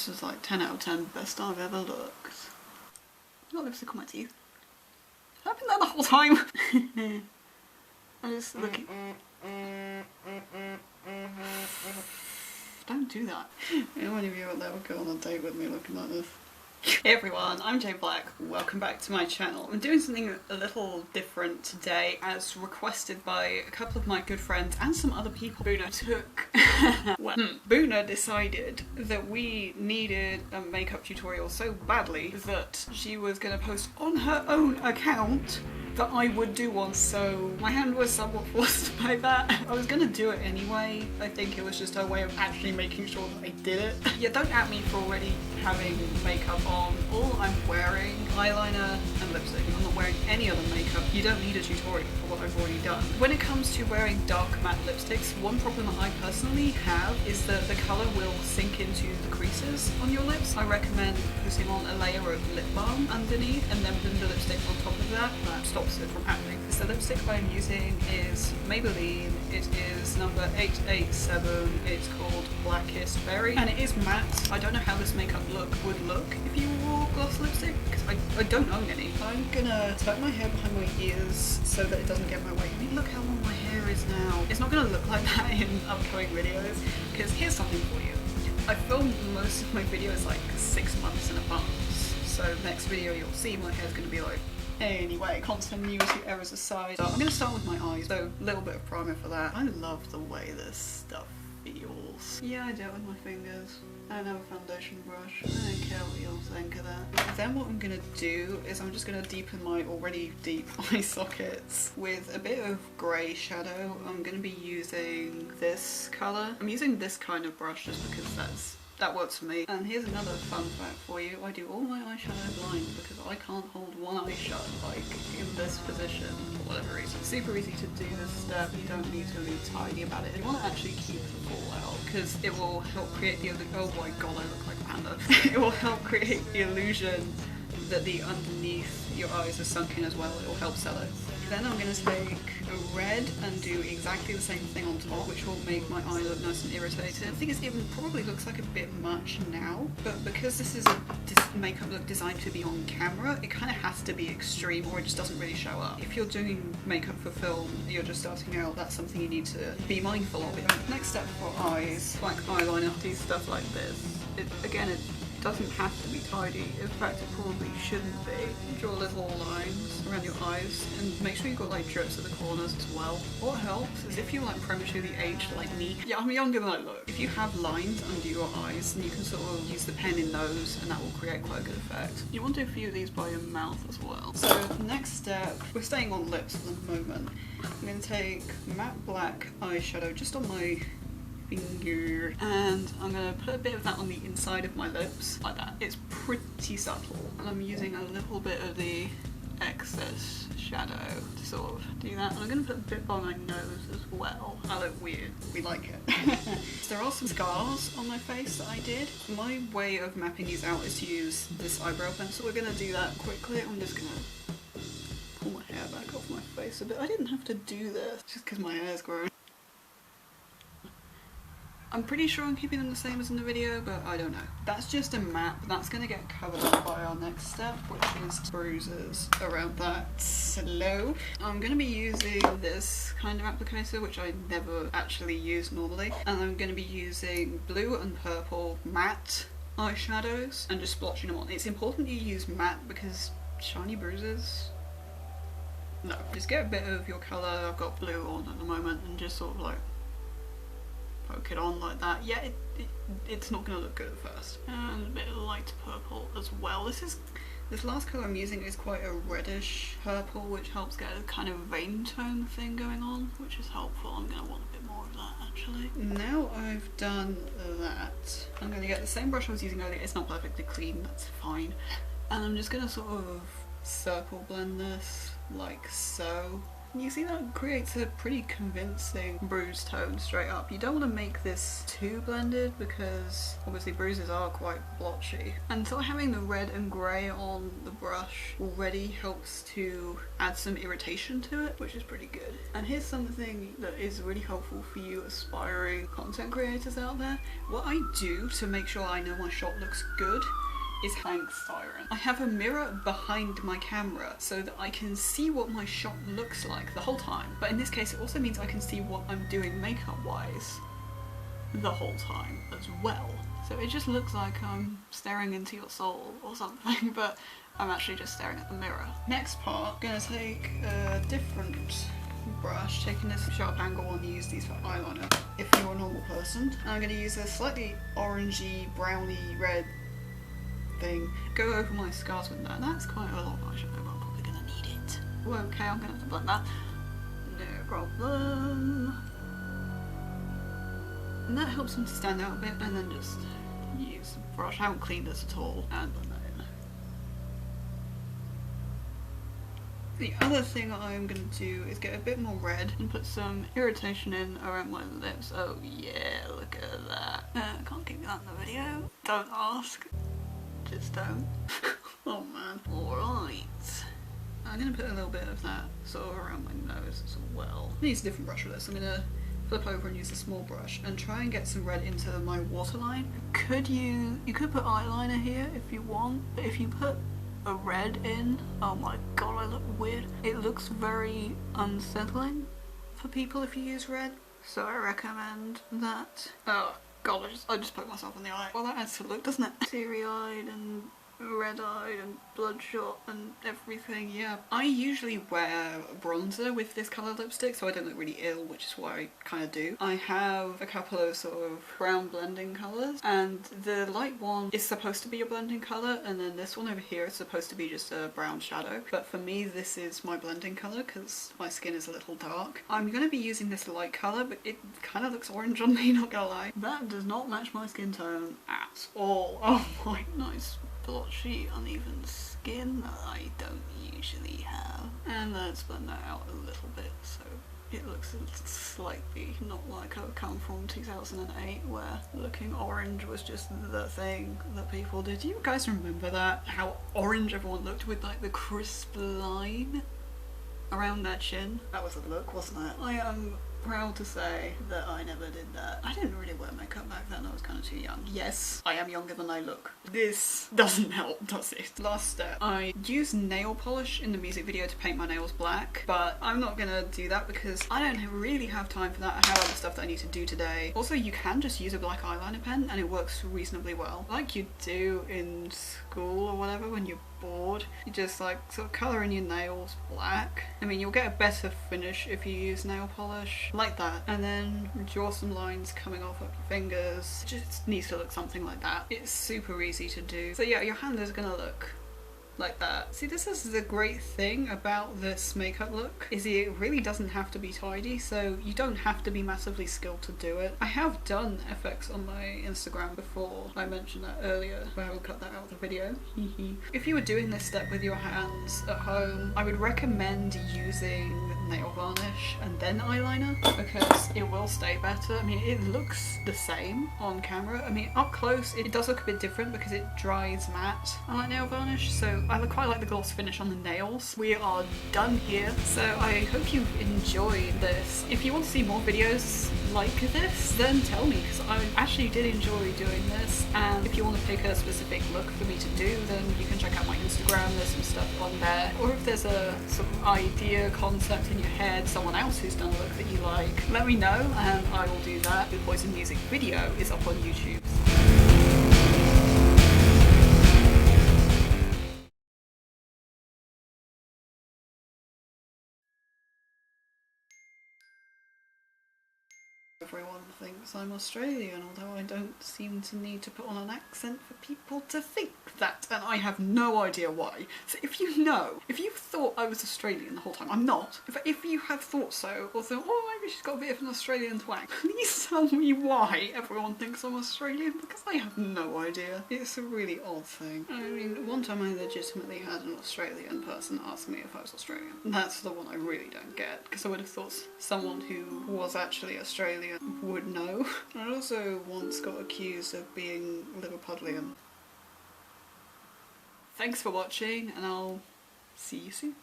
This is like 10 out of 10 best I've ever looked. I've got lipstick on my teeth. I've been there the whole time. I'm just looking. Don't do that. Any of you out there would go on a date with me looking like this. Hey everyone, I'm Jade Black. Welcome back to my channel. I'm doing something a little different today as requested by a couple of my good friends and some other people. Boona decided that we needed a makeup tutorial so badly that she was going to post on her own account that I would do one, so my hand was somewhat forced by that. I was gonna do it anyway. I think it was just her way of actually making sure that I did it. Yeah, don't at me for already having makeup on. All I'm wearing, eyeliner and lipstick. I'm not wearing any other makeup. You don't need a tutorial for what I've already done. When it comes to wearing dark matte lipsticks, one problem that I personally have is that the colour will sink into the creases on your lips. I recommend putting on a layer of lip balm underneath and then putting the lipstick on top of that. That stops it from happening. So the lipstick I'm using is Maybelline. It is number 887. It's called Blackest Berry and it is matte. I don't know how this makeup look would look if you wore gloss lipstick because I don't own any. I'm gonna tuck my hair behind my ears so that it doesn't get in my way. I mean, look how long my hair is now. It's not gonna look like that in upcoming videos because here's something for you. I film most of my videos like 6 months in advance. So next video you'll see my hair's gonna be like. Anyway, continuity errors aside, so I'm going to start with my eyes, so a little bit of primer for that. I love the way this stuff feels. Yeah, I do it with my fingers. I don't have a foundation brush. I don't care what you'll think of that. Then what I'm going to do is I'm just going to deepen my already deep eye sockets with a bit of grey shadow. I'm going to be using this colour. I'm using this kind of brush just because that works for me. And here's another fun fact for you. I do all my eyeshadow blind because I can't hold one eye shut like in this position for whatever reason. It's super easy to do this step. You don't need to be tidy about it. You want to actually keep the fallout because it will help create the oh my god, I look like Panda. It will help create the illusion that the underneath your eyes are sunken as well. It will help sell it. Then I'm going to take a red and do exactly the same thing on top, which will make my eye look nice and irritated. I think it even probably looks like a bit much now, but because this is a makeup look designed to be on camera, it kind of has to be extreme or it just doesn't really show up. If you're doing makeup for film, you're just starting out, that's something you need to be mindful of. Next step for eyes, like eyeliner, do stuff like this. Again, it doesn't have to be tidy. In fact, it probably shouldn't be. Draw little lines around your eyes and make sure you've got like drips at the corners as well. What helps is if you're like prematurely aged like me. Yeah, I'm younger than I look. If you have lines under your eyes, then you can sort of use the pen in those and that will create quite a good effect. You want to do a few of these by your mouth as well. So next step, we're staying on lips for the moment. I'm going to take matte black eyeshadow just on my finger and I'm going to put a bit of that on the inside of my lips like that. It's pretty subtle and I'm using a little bit of the excess shadow to sort of do that, and I'm going to put a bit by my nose as well. I look weird, we like it. There are some scars on my face that I did. My way of mapping these out is to use this eyebrow pencil. We're going to do that quickly. I'm just going to pull my hair back off my face a bit. I didn't have to do this just because my hair's grown. I'm pretty sure I'm keeping them the same as in the video, but I don't know. That's just a map. That's going to get covered up by our next step, which is bruises around that. So I'm going to be using this kind of applicator, which I never actually use normally. And I'm going to be using blue and purple matte eyeshadows and just splotching them on. It's important you use matte because shiny bruises... No. Just get a bit of your colour. I've got blue on at the moment and just sort of like poke it on like that. Yeah, it's not going to look good at first. And a bit of light purple as well. This last colour I'm using is quite a reddish purple, which helps get a kind of vein tone thing going on, which is helpful. I'm going to want a bit more of that actually. Now I've done that, I'm going to get the same brush I was using earlier. It's not perfectly clean, that's fine. And I'm just going to sort of circle blend this like so. You see that creates a pretty convincing bruise tone straight up. You don't want to make this too blended because obviously bruises are quite blotchy. And so having the red and grey on the brush already helps to add some irritation to it, which is pretty good. And here's something that is really helpful for you aspiring content creators out there. What I do to make sure I know my shot looks good is hang siren. I have a mirror behind my camera so that I can see what my shot looks like the whole time. But in this case it also means I can see what I'm doing makeup wise the whole time as well. So it just looks like I'm staring into your soul or something, but I'm actually just staring at the mirror. Next part, I'm gonna take a different brush, taking this sharp angle one to use these for eyeliner if you're a normal person. And I'm gonna use a slightly orangey, browny red thing. Go over my scars with that. That's quite a lot of eyeshadow, but I'm probably gonna need it. Well, okay, I'm gonna have to blend that. No problem. And that helps them to stand out a bit, and then just use the brush. I haven't cleaned this at all, and blend that in. The other thing I'm going to do is get a bit more red and put some irritation in around my lips. Oh yeah, look at that. I can't keep that in the video. Don't ask. Just don't. Oh man. Alright. I'm going to put a little bit of that sort of around my nose as well. I use a different brush for this. I'm going to flip over and use a small brush and try and get some red into my waterline. You could put eyeliner here if you want, but if you put a red in, oh my god, I look weird. It looks very unsettling for people if you use red, so I recommend that. Oh god, I just poked myself in the eye. Well, that adds to the look, doesn't it? Teary-eyed and red-eyed and bloodshot and everything, yeah. I usually wear bronzer with this colour lipstick so I don't look really ill, which is what I kind of do. I have a couple of sort of brown blending colours, and the light one is supposed to be a blending colour, and then this one over here is supposed to be just a brown shadow. But for me this is my blending colour because my skin is a little dark. I'm going to be using this light colour, but it kind of looks orange on me, not gonna lie. That does not match my skin tone at all. Oh my, nice blotchy, uneven skin that I don't usually have. And let's blend that out a little bit so it looks slightly not like I come from 2008 where looking orange was just the thing that people did. Do you guys remember that? How orange everyone looked with like the crisp line around their chin? That was a look, wasn't it? I am proud to say that I never did that. I didn't really wear makeup back then, I was kind of too young. Yes, I am younger than I look. This doesn't help, does it? Last step. I used nail polish in the music video to paint my nails black, but I'm not gonna do that because I don't really have time for that. I have other stuff that I need to do today. Also, you can just use a black eyeliner pen and it works reasonably well. Like you do in school or whatever when you're bored. You just like sort of colour in your nails black. I mean, you'll get a better finish if you use nail polish like that, and then draw some lines coming off of your fingers. It just needs to look something like that. It's super easy to do. So yeah, your hand is gonna look like that. See, this is the great thing about this makeup look, is it really doesn't have to be tidy, so you don't have to be massively skilled to do it. I have done effects on my Instagram before, I mentioned that earlier, but I haven't cut that out of the video. If you were doing this step with your hands at home, I would recommend using nail varnish and then eyeliner because it will stay better. I mean, it looks the same on camera. I mean, up close it does look a bit different because it dries matte unlike nail varnish, so I quite like the gloss finish on the nails. We are done here, so I hope you enjoyed this. If you want to see more videos like this, then tell me, because I actually did enjoy doing this, and if you want to pick a specific look for me to do, then you can check out my Instagram, there's some stuff on there. Or if there's a sort of idea, concept in your head, someone else who's done a look that you like, let me know and I will do that. The Poison Music video is up on YouTube. Everyone thinks I'm Australian, although I don't seem to need to put on an accent for people to think that, and I have no idea why. So if you know, if you thought I was Australian the whole time, I'm not. If you have thought so, or thought, oh, maybe she's got a bit of an Australian twang, please tell me why everyone thinks I'm Australian, because I have no idea. It's a really odd thing. I mean, one time I legitimately had an Australian person ask me if I was Australian. That's the one I really don't get, because I would have thought someone who was actually Australian would know. I also once got accused of being Liverpudlian. Thanks for watching, and I'll see you soon.